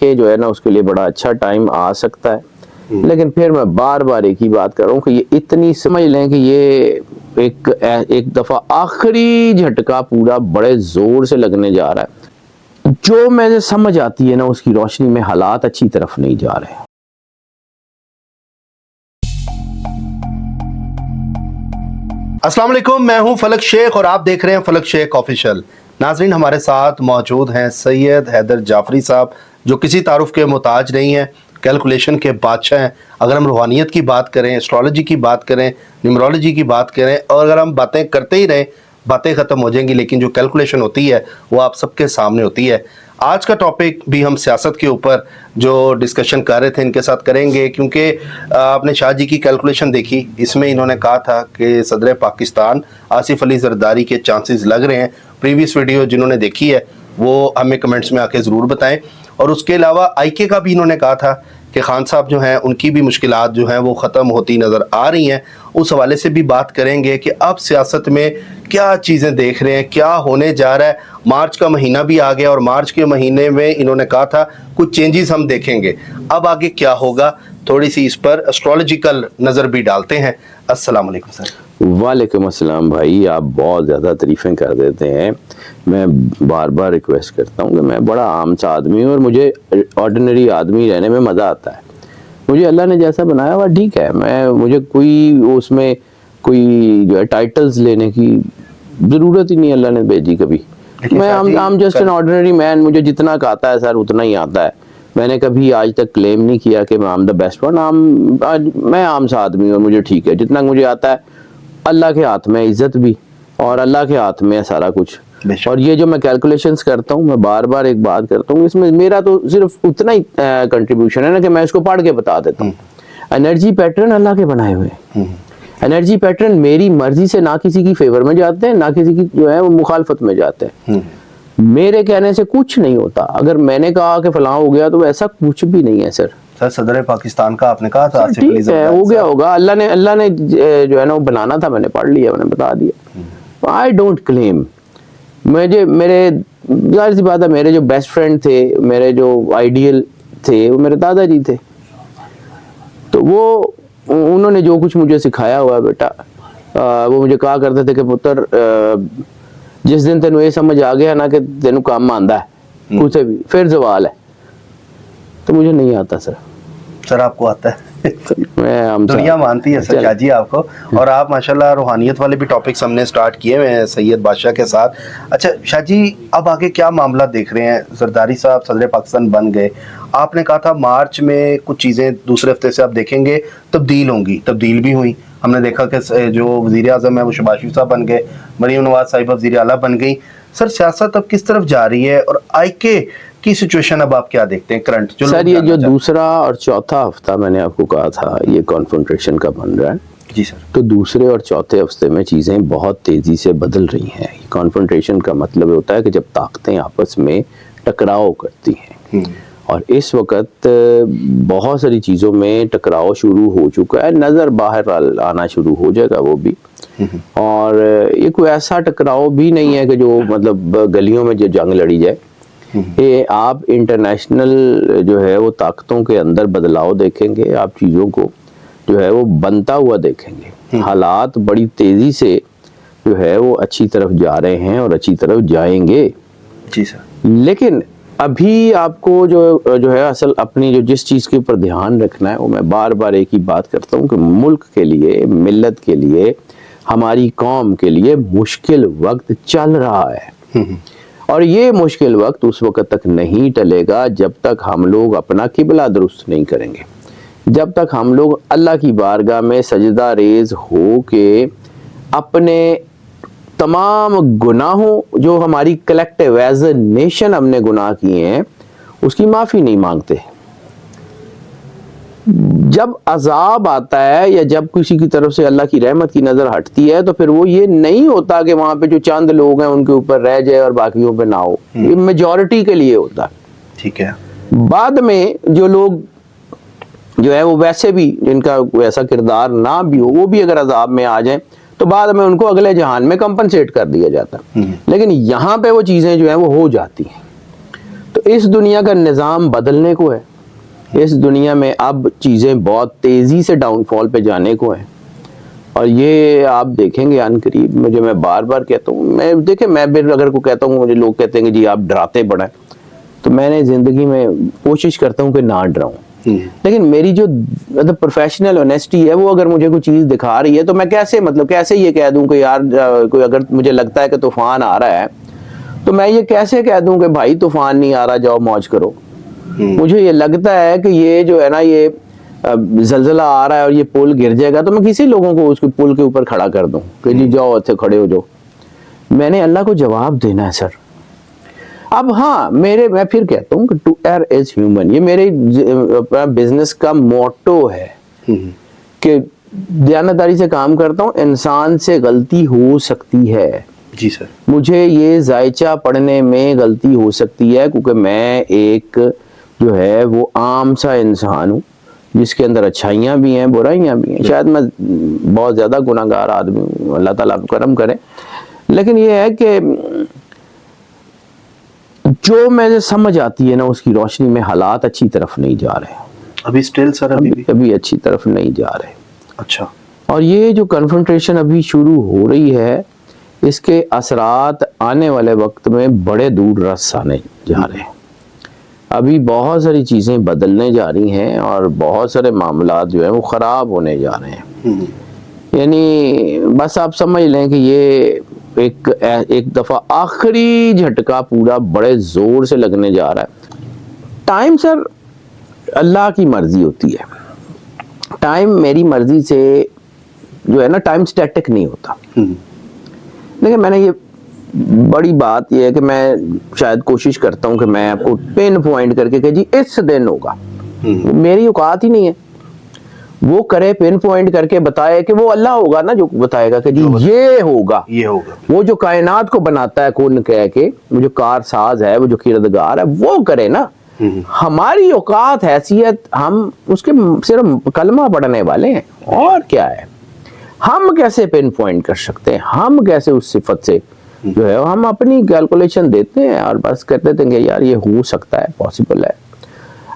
के जो है ना उसके लिए बड़ा अच्छा टाइम आ सकता है। लेकिन फिर मैं बार बार एक ही बात कर रहा हूँ कि ये इतनी समझ लें कि ये एक दफा आखिरी झटका पूरा बड़े जोर से लगने जा रहा है। जो मुझे समझ आती है ना उसकी रोशनी में हालात अच्छी तरफ नहीं जा रहे। अस्सलाम वालेकुम, मैं हूं फलक शेख और आप देख रहे हैं फलक शेख ऑफिशियल। नाजरीन, हमारे साथ मौजूद हैं सैयद हैदर जाफरी साहब, जो किसी तारुफ के मोहताज नहीं है, कैलकुलेशन के बादशाह हैं। अगर हम रूहानियत की बात करें, एस्ट्रोलॉजी की बात करें, न्यूमरोलॉजी की बात करें, और अगर हम बातें करते ही रहें बातें ख़त्म हो जाएंगी, लेकिन जो कैलकुलेशन होती है वो आप सबके सामने होती है। आज का टॉपिक भी हम सियासत के ऊपर जो डिस्कशन कर रहे थे इनके साथ करेंगे, क्योंकि आपने शाह जी की कैलकुलेशन देखी। इसमें इन्होंने कहा था कि सदर पाकिस्तान आसिफ अली जरदारी के चांसेस लग रहे हैं। प्रीवियस वीडियो जिन्होंने देखी है वो हमें कमेंट्स में आके ज़रूर बताएं। और उसके अलावा आईके का भी इन्होंने कहा था कि खान साहब जो हैं उनकी भी मुश्किलात जो हैं वो ख़त्म होती नज़र आ रही हैं। उस हवाले से भी बात करेंगे कि अब सियासत में क्या चीज़ें देख रहे हैं, क्या होने जा रहा है। मार्च का महीना भी आ गया और मार्च के महीने में इन्होंने कहा था कुछ चेंजेस हम देखेंगे। अब आगे क्या होगा, थोड़ी सी इस पर एस्ट्रोलॉजिकल नज़र भी डालते हैं। अस्सलाम वालेकुम सर। वालेकुम अस्सलाम भाई, आप बहुत ज़्यादा तारीफ़ें कर देते हैं। मैं बार बार रिक्वेस्ट करता हूँ कि मैं बड़ा आम सा आदमी हूँ और मुझे ऑर्डिनरी आदमी रहने में मज़ा आता है। मुझे अल्लाह ने जैसा बनाया हुआ ठीक है। मुझे कोई उसमें कोई जो है टाइटल्स लेने की ज़रूरत ही नहीं अल्लाह ने भेजी कभी। मैं आम जस्ट एन ऑर्डिनरी मैन। मुझे जितना आता है सर उतना ही आता है। मैंने कभी आज तक क्लेम नहीं किया कि मैं आम द बेस्ट वन। मैं आम सा आदमी हूँ और मुझे ठीक है जितना मुझे आता है। अल्लाह के हाथ में इज्जत भी और अल्लाह के हाथ में है सारा कुछ। और ये जो मैं कैलकुलेशंस करता हूँ, मैं बार बार एक बात करता हूँ, इसमें मेरा तो सिर्फ उतना ही कंट्रीब्यूशन है ना कि मैं इसको पढ़ के बता देता हूँ। एनर्जी पैटर्न अल्लाह के बनाए हुए हैं। एनर्जी पैटर्न मेरी मर्जी से ना किसी की फेवर में जाते हैं, ना किसी की जो है वो मुखालफत में जाते हैं। मेरे कहने से कुछ नहीं होता। अगर मैंने कहा कि फलां हो गया तो ऐसा कुछ भी नहीं है सर। सदर पाकिस्तान का आपने कहा था, ठीक है हो गया होगा। अल्लाह ने जो है ना वो बनाना था, मैंने पढ़ लिया, मैंने बता दिया। I don't claim. मेरे जाहिर सी बात है, मेरे जो बेस्ट फ्रेंड थे, मेरे जो आइडियल थे, वो मेरे दादाजी थे। तो वो उन्होंने जो कुछ मुझे सिखाया हुआ है बेटा, वो मुझे कहा करते थे कि पुत्र जिस दिन तेनू ये समझ आ गया ना कि तेनू काम आंदा है कुछ भी, फिर जवाल है। तो मुझे नहीं आता सर। सर आपको आता है? मैं दुनिया मानती है सर शाह जी आपको। और आप माशाल्लाह रूहानियत वाले भी टॉपिक्स हमने स्टार्ट किए हुए हैं सैयद बादशाह के साथ। अच्छा शाह जी, अब आगे क्या मामला देख रहे हैं? जरदारी साहब सदर पाकिस्तान बन गए, आपने कहा था मार्च में कुछ चीज़ें दूसरे हफ्ते से आप देखेंगे तब्दील होंगी, तब्दील भी हुई। हमने देखा कि जो वज़ीर आज़म है वो शहबाज शरीफ साहब बन गए, मरीम नवाज साहिबा वज़ीर आला बन गई। सर सियासत अब किस तरफ जा रही है और आईके की सिचुएशन अब आप क्या देखते हैं करंट? जो सर ये जो दूसरा और चौथा हफ्ता मैंने आपको कहा था ये कॉन्फ्रंटेशन का बन रहा है जी सर। तो दूसरे और चौथे हफ्ते में चीज़ें बहुत तेज़ी से बदल रही हैं। कॉन्फ्रंटेशन का मतलब होता है कि जब ताकतें आपस में टकराव करती हैं। और इस वक्त बहुत सारी चीज़ों में टकराव शुरू हो चुका है, नज़र बाहर आना शुरू हो जाएगा वो भी। और ये कोई ऐसा टकराव भी नहीं है कि जो मतलब गलियों में जो जंग लड़ी जाए। ये आप इंटरनेशनल जो है वो ताकतों के अंदर बदलाव देखेंगे, आप चीज़ों को जो है वो बनता हुआ देखेंगे। हालात बड़ी तेज़ी से जो है वो अच्छी तरफ जा रहे हैं और अच्छी तरफ जाएंगे जी सर। लेकिन अभी आपको जो है असल अपनी जो जिस चीज़ के ऊपर ध्यान रखना है वो मैं बार बार एक ही बात करता हूँ कि मुल्क के लिए, मिल्लत के लिए, हमारी कौम के लिए मुश्किल वक्त चल रहा है। और ये मुश्किल वक्त उस वक्त तक नहीं टलेगा जब तक हम लोग अपना किबला दुरुस्त नहीं करेंगे, जब तक हम लोग अल्लाह की बारगाह में सजदा रेज हो के अपने तमाम गुनाहों जो हमारी कलेक्टिव एज ए नेशन हमने गुनाह किए हैं उसकी माफ़ी नहीं मांगते। जब अजाब आता है या जब किसी की तरफ से अल्लाह की रहमत की नज़र हटती है तो फिर वो ये नहीं होता कि वहाँ पे जो चंद लोग हैं उनके ऊपर रह जाए और बाकियों पे ना हो। ये मेजॉरिटी के लिए होता है। ठीक है। बाद में जो लोग जो है वो वैसे भी जिनका वैसा किरदार ना भी हो वो भी अगर अजाब में आ जाए तो बाद में उनको अगले जहान में कंपनसेट कर दिया जाता है। लेकिन यहाँ पे वो चीज़ें जो है वो हो जाती हैं। तो तो इस दुनिया का निज़ाम बदलने को है, इस दुनिया में अब चीज़ें बहुत तेज़ी से डाउनफॉल पे जाने को है। और ये आप देखेंगे अनकरीब, मैं बार बार कहता हूँ, मैं भी अगर को कहता हूँ, मुझे लोग कहते हैं कि जी आप डराते बड़ा है, तो मैंने ज़िंदगी में कोशिश करता हूँ कि ना डराऊँ। लेकिन मेरी जो मतलब प्रोफेशनल ऑनेस्टी है, वो अगर मुझे कोई चीज़ दिखा रही है तो मैं कैसे ये कह दूं कि यार कोई अगर मुझे लगता है कि तूफान आ रहा है तो मैं ये कैसे कह दूं कि भाई तूफान नहीं आ रहा, जाओ मौज करो। मुझे ये लगता है कि ये जो है ना, ये जलजला आ रहा है और ये पुल गिर जाएगा, तो मैं किसी लोगों को उसके पुल के ऊपर खड़ा कर दूं कि जी जाओ अच्छे खड़े हो जाओ। मैंने अल्लाह को जवाब देना है सर। अब हाँ, मैं फिर कहता हूँ कि टू एयर इज ह्यूमन, ये मेरे बिजनेस का मोटो है कि दयानतदारी से काम करता हूँ, इंसान से गलती हो सकती है। जी सर। मुझे ये जायचा पढ़ने में गलती हो सकती है क्योंकि मैं एक जो है वो आम सा इंसान हूँ जिसके अंदर अच्छाइयाँ भी हैं, बुराइयाँ भी हैं। शायद मैं बहुत ज़्यादा गुनाहगार आदमी हूँ, अल्लाह ताला करम करे। लेकिन ये है कि जो मुझे समझ आती है ना, उसकी रोशनी में हालात अच्छी तरफ नहीं जा रहे। अभी स्टिल सर अभी अच्छी तरफ नहीं जा रहे। अच्छा। और ये जो कन्फ्रंटेशन अभी शुरू हो रही है, इसके असरात आने वाले वक्त में बड़े दूर रस आने जा रहे हैं। अभी बहुत सारी चीज़ें बदलने जा रही हैं और बहुत सारे मामलात जो है वो ख़राब होने जा रहे हैं। यानी बस आप समझ लें कि ये एक दफ़ा आखिरी झटका पूरा बड़े ज़ोर से लगने जा रहा है। टाइम सर अल्लाह की मर्ज़ी होती है, टाइम मेरी मर्ज़ी से जो है ना, टाइम स्टैटिक नहीं होता। लेकिन मैंने ये बड़ी बात यह है कि मैं शायद कोशिश करता हूँ कि मैं आपको पिन पॉइंट करके कि जी इस दिन होगा, मेरी औकात ही नहीं है। वो करे पिन पॉइंट करके बताए कि वो अल्लाह होगा ना जो बताएगा कि जी ये होगा। वो जो कायनात को बनाता है कुन कह के, वो जो कारसाज है, वो जो किरदगार है, वो करे ना। हमारी औकात हैसियत, हम उसके सिर्फ कलमा पढ़ने वाले हैं और क्या है। हम कैसे पिन पॉइंट कर सकते हैं, हम कैसे उस सिफत से जो है हम अपनी कैलकुलेशन देते हैं और बस कहते थे कि यार ये हो सकता है, पॉसिबल है।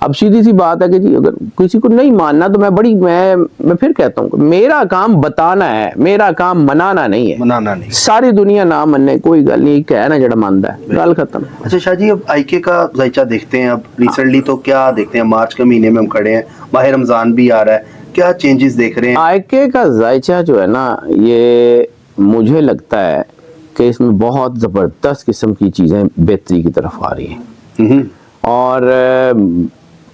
अब सीधी सी बात है कि जी अगर किसी को नहीं मानना तो मैं फिर कहता हूँ मेरा काम बताना है, मेरा काम मनाना नहीं है। मनाना नहीं। सारी दुनिया ना मन्ने कोई गल नहीं, कह ना जड़ा मानता है, गल खत्म। अच्छा शाह जी, अब आईके का जायचा देखते हैं। अब रिसेंटली तो क्या देखते हैं, मार्च के महीने में हम खड़े हैं, माह रमजान भी आ रहा है, क्या चेंजेस देख रहे हैं? आईके का जायचा जो है ना, ये मुझे लगता है कि इसमें बहुत जबरदस्त किस्म की चीजें बेहतरी की तरफ आ रही हैं और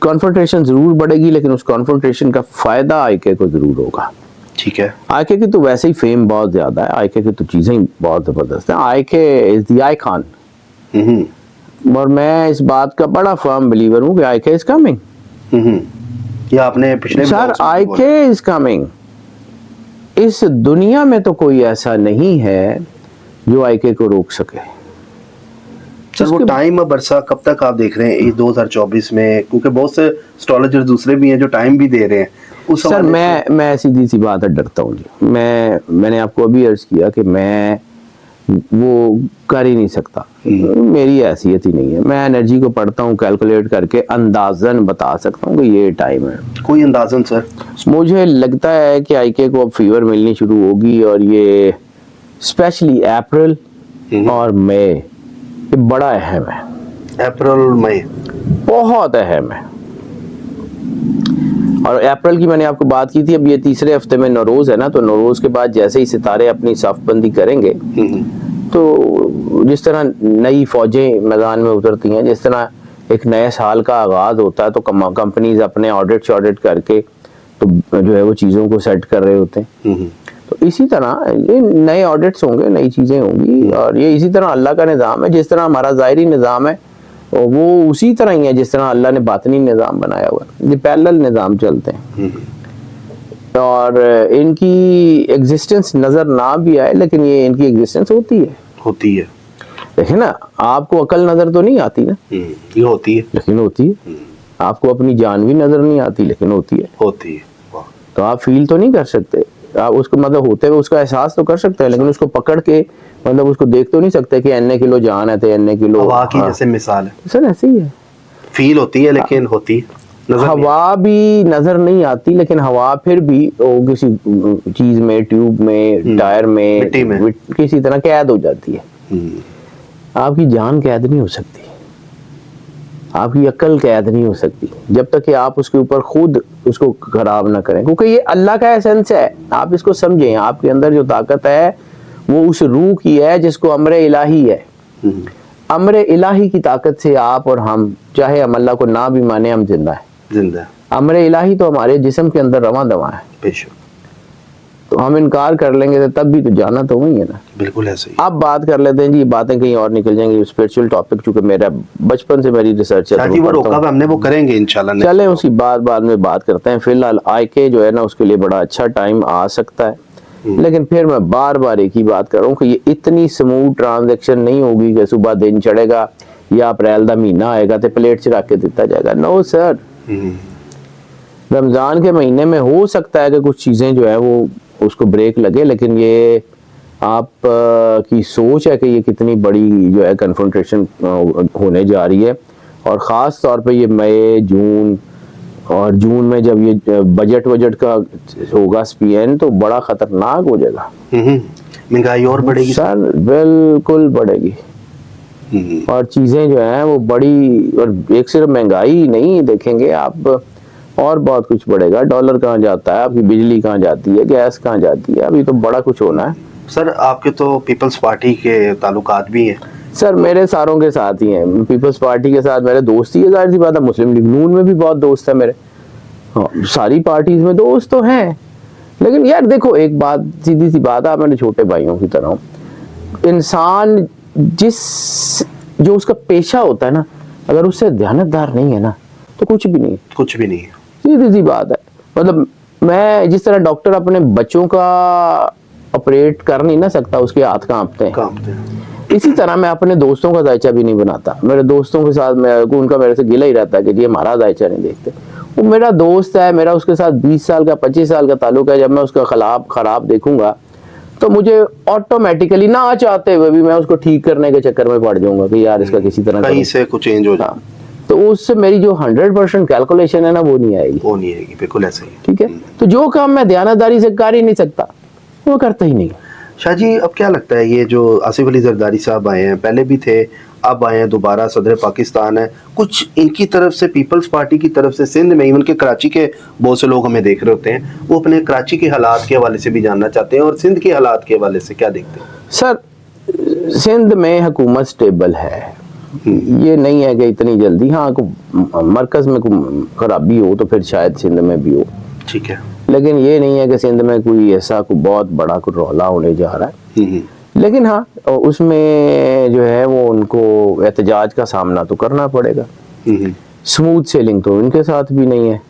कॉन्फ्रंटेशन जरूर बढ़ेगी, लेकिन उस कॉन्फ्रंटेशन का फायदा आईके को जरूर होगा। ठीक है। आईके की तो वैसे ही फेम बहुत ज्यादा है, आईके की तो चीजें ही बहुत जबरदस्त है। आईके इज द आइकॉन और मैं इस बात का बड़ा फर्म बिलीवर हूँ कि आईके इज कमिंग। ये आपने पिछले सर आईके इज कमिंग। इस दुनिया में तो कोई ऐसा नहीं है जो आईके को रोक सके। सर वो टाइम अब बरसा कब तक आप देख रहे हैं इस 2024 में, क्योंकि बहुत से एस्ट्रोलॉजर दूसरे भी हैं जो टाइम भी दे रहे हैं उस सर मैं सीधी सी बात है, डरता हूँ जी। मैंने आपको अभी अर्ज किया कि मैं वो कर ही नहीं सकता, मेरी हैसियत ही नहीं है। मैं एनर्जी को पढ़ता हूँ, कैलकुलेट करके अंदाजन बता सकता हूँ कि ये टाइम है। कोई अंदाजन सर? मुझे लगता है कि आईके को अब फीवर मिलनी शुरू होगी और ये स्पेशली अप्रैल और मई, ये बड़ा अहम है। अप्रैल मई बहुत अहम है। और अप्रैल की मैंने आपको बात की थी, अब ये तीसरे हफ्ते में नौरोज है ना, तो नौरोज के बाद जैसे ही सितारे अपनी सफबंदी करेंगे तो जिस तरह नई फौजें मैदान में उतरती हैं, जिस तरह एक नए साल का आगाज होता है तो कंपनीज अपने ऑडिट करके तो जो है वो चीज़ों को सेट कर रहे होते हैं। तो इसी तरह ये नए ऑडिट्स होंगे, नई चीज़ें होंगी और ये इसी तरह अल्लाह का निज़ाम है। जिस तरह हमारा ज़ाहिरी निज़ाम है वो उसी तरह ही है जिस तरह अल्लाह ने बातनी निज़ाम बनाया हुआ है। ये पैरेलल निज़ाम चलते हैं और इनकी एग्जिस्टेंस नज़र ना भी आए, लेकिन ये इनकी एग्जिस्टेंस होती है। देखिए ना, आपको अकल नज़र तो नहीं आती ना, ये होती है, लेकिन होती है। आपको अपनी जान भी नज़र नहीं आती, लेकिन होती है। तो आप फील तो नहीं कर सकते, आप उसको मतलब होते हुए उसका एहसास तो कर सकते हैं, लेकिन उसको पकड़ के मतलब उसको देख तो नहीं सकते कि एन किलो जान है तो एन किलो हवा की जैसे मिसाल है। सर ऐसे ही है। फील होती है लेकिन होती नजर नहीं हवा भी नजर नहीं आती, लेकिन हवा फिर भी वो किसी चीज में, ट्यूब में, टायर में, मिट्टी में। किसी तरह कैद हो जाती है। हम्म, आपकी जान कैद नहीं हो सकती, आपकी अक्ल कैद नहीं हो सकती, जब तक कि आप उसके ऊपर खुद उसको खराब ना करें, क्योंकि ये अल्लाह का एसेंस है। आप इसको समझें, आपके अंदर जो ताकत है वो उस रूह की है जिसको अमरे इलाही है। हम्म, अमरे इलाही की ताकत से आप और हम, चाहे हम अल्लाह को ना भी माने, हम जिंदा है। जिंदा है, अमरे इलाही तो हमारे जिस्म के अंदर रवां दवा है, बेशक, तो हम इनकार कर लेंगे तो तब भी तो जाना तो वही है ना। बिल्कुल ऐसे ही। अब बात कर लेते हैं जी, बातें कहीं और निकल जाएंगी। स्पिरिचुअल टॉपिक चूंकि मेरा बचपन से मेरी रिसर्च है, शादी वो रोका हुआ हमने, वो करेंगे इंशाल्लाह। चले उसकी बाद में बात करते हैं। फिलहाल आके जो है ना, उसके लिए बड़ा अच्छा टाइम आ सकता है, लेकिन फिर मैं बार बार एक ही बात कर रहा हूँ कि ये इतनी स्मूथ ट्रांजैक्शन नहीं होगी कि सुबह दिन चढ़ेगा या अप्रैल का महीना आएगा तो प्लेट च रख के दिता जाएगा। नो सर, रमजान के महीने में हो सकता है कि कुछ चीजें जो है वो उसको ब्रेक लगे, लेकिन ये आप की सोच है कि ये कितनी बड़ी जो है कन्फ्रंटेशन होने जा रही है। और ख़ास तौर पे ये मई, जून, और जून में जब ये बजट का होगा स्पीएन, तो बड़ा खतरनाक हो जाएगा। महंगाई और बढ़ेगी सर, बिल्कुल बढ़ेगी। और चीज़ें जो हैं वो बड़ी, और एक सिर्फ महंगाई नहीं देखेंगे आप, और बहुत कुछ बढ़ेगा। डॉलर कहाँ जाता है, आपकी बिजली कहाँ जाती है, गैस कहाँ जाती है, अभी तो बड़ा कुछ होना है। सर, आपके तो पीपल्स पार्टी के ताल्लुकात भी हैं। सर, मेरे सारों के साथ ही हैं, पीपल्स पार्टी के साथ मेरे दोस्त ही है, जाहिर सी बात है। मुस्लिम लीग नून में भी बहुत दोस्त है मेरे। हाँ, सारी पार्टीज में दोस्त तो हैं, लेकिन यार देखो, एक बात, सीधी सी बात है, आप मेरे छोटे भाइयों की तरह हो। इंसान जो उसका पेशा होता है ना, अगर उससे ध्यानतदार नहीं है ना, तो कुछ भी नहीं है। कुछ भी नहीं है, सीधी सी बात है। मतलब मैं जिस तरह डॉक्टर अपने बच्चों का ऑपरेट कर नहीं ना सकता, उसके हाथ कांपते हैं, इसी तरह मैं अपने दोस्तों का जायचा भी नहीं बनाता। मेरे दोस्तों के साथ उनका मेरे से गिला ही रहता है कि जी हमारा जायचा नहीं देखते। वो मेरा दोस्त है, मेरा उसके साथ 20 साल का 25 साल का ताल्लुक है। जब मैं उसका खराब देखूंगा तो मुझे ऑटोमेटिकली ना चाहते हुए भी मैं उसको ठीक करने के चक्कर में पड़ जाऊंगा कि यार इसका किसी तरह कहीं से कुछ चेंज हो जाए, तो उससे मेरी जो 100% कैलकुलेशन है ना, वो नहीं आएगी। वो नहीं आएगी, बिल्कुल ऐसे ही। ठीक है, तो जो काम मैं ध्यानदारी से कर ही नहीं सकता, वो करता ही नहीं। शाह जी, अब क्या लगता है, ये जो आसिफ अली जरदारी साहब आए हैं, पहले भी थे, अब आए हैं दोबारा, सदर पाकिस्तान है, कुछ इनकी तरफ से, पीपल्स पार्टी की तरफ से सिंध में, इवन के कराची के बहुत से लोग हमें देख रहे होते हैं, वो अपने कराची के हालात के हवाले से भी जानना चाहते हैं, और सिंध के हालात के हवाले से क्या देखते हैं? सर, सिंध में हुकूमत स्टेबल है, ये नहीं है कि इतनी जल्दी, हाँ मरकज में कोई खराबी हो तो फिर शायद सिंध में भी हो, ठीक है, लेकिन ये नहीं है कि सिंध में कोई ऐसा कोई बहुत बड़ा कोई रौला होने जा रहा है। लेकिन हाँ, उसमें जो है वो उनको एहतजाज का सामना तो करना पड़ेगा। स्मूथ सेलिंग तो इनके साथ भी नहीं है,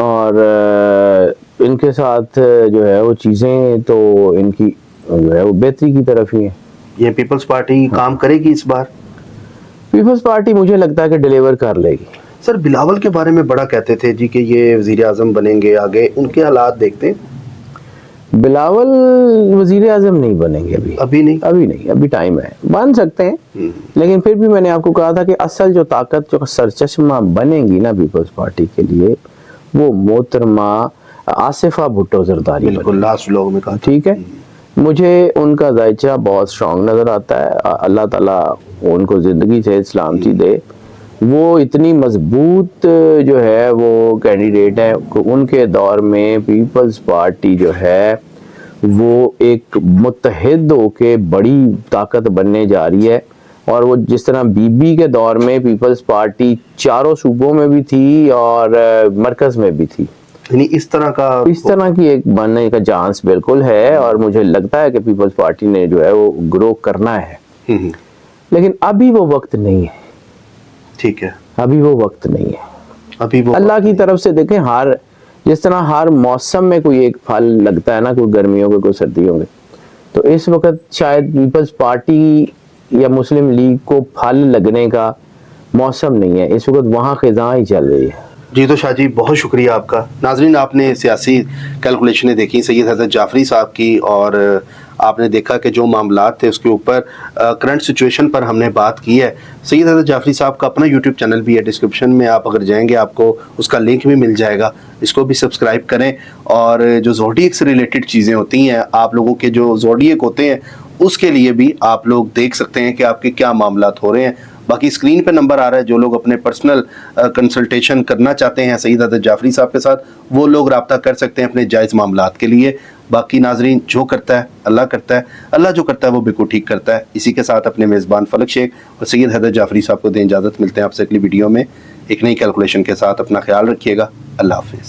और इनके साथ जो है वो चीज़ें तो इनकी जो है वो बेहतरी की तरफ ही है। ये पीपल्स पार्टी काम करेगी इस बार? पीपल्स पार्टी मुझे लगता है कि डिलीवर कर लेगी। सर, बिलावल के बारे में बड़ा कहते थे जी कि ये वजीर आजम बनेंगे आगे, उनके हालात देखते हैं? बिलावल वजीर आजम नहीं बनेंगे अभी नहीं, अभी टाइम है, बन सकते हैं। लेकिन फिर भी मैंने आपको कहा था कि असल जो ताकत, जो सरचश्मा बनेगी ना पीपल्स पार्टी के लिए, वो मोहतरमा आसिफा भुट्टो जरदारी। बिल्कुल, लास्ट व्लॉग में कहा। ठीक है, मुझे उनका जायचा बहुत स्ट्रांग नजर आता है। अल्लाह ताला उनको जिंदगी से सलामती दे। वो इतनी मजबूत जो है वो कैंडिडेट है, उनके दौर में पीपल्स पार्टी जो है वो एक मुत्तहिद होके बड़ी ताकत बनने जा रही है। और वो जिस तरह बीबी के दौर में पीपल्स पार्टी चारों सूबों में भी थी और मरकज में भी थी, यानी इस तरह की एक बनने का चांस बिल्कुल है। और मुझे लगता है कि पीपल्स पार्टी ने जो है वो ग्रो करना है, लेकिन अभी वो वक्त नहीं है। ठीक है, अभी वो वक्त नहीं है। अभी वो अल्लाह की तरफ से देखें, जिस तरह हर मौसम में कोई एक फल लगता है ना, कोई गर्मियों के कोई सर्दियों में, तो इस वक्त शायद पीपल्स पार्टी या मुस्लिम लीग को फल लगने का मौसम नहीं है। इस वक्त वहाँ खिज़ां ही चल रही है। जी तो शाह जी बहुत शुक्रिया आपका। नाजरीन, आपने सियासी कैलकुलेशनें देखी सैयद हज़रत जाफरी साहब की, और आपने देखा कि जो मामलात थे उसके ऊपर करंट सिचुएशन पर हमने बात की है। सैयद हज़रत जाफरी साहब का अपना यूट्यूब चैनल भी है, डिस्क्रिप्शन में आप अगर जाएंगे आपको उसका लिंक भी मिल जाएगा, इसको भी सब्सक्राइब करें। और जो ज़ोडिएक से रिलेटेड चीज़ें होती हैं, आप लोगों के जो ज़ोडिएक होते हैं उसके लिए भी आप लोग देख सकते हैं कि आपके क्या मामलात हो रहे हैं। बाकी स्क्रीन पे नंबर आ रहा है, जो लोग अपने पर्सनल कंसल्टेशन करना चाहते हैं सैयद हज़रत जाफरी साहब के साथ, वो लोग रब्ता कर सकते हैं अपने जायज़ मामलात के लिए। बाकी नाजरीन, जो करता है अल्लाह करता है, अल्लाह जो करता है वो बिल्कुल ठीक करता है। इसी के साथ अपने मेज़बान फलक शेख और सैयद हज़रत जाफरी साहब को दें इजाज़त। मिलते हैं आपसे अगली वीडियो में एक नई कैलकुलेशन के साथ। अपना ख्याल रखिएगा। अल्लाह हाफिज़।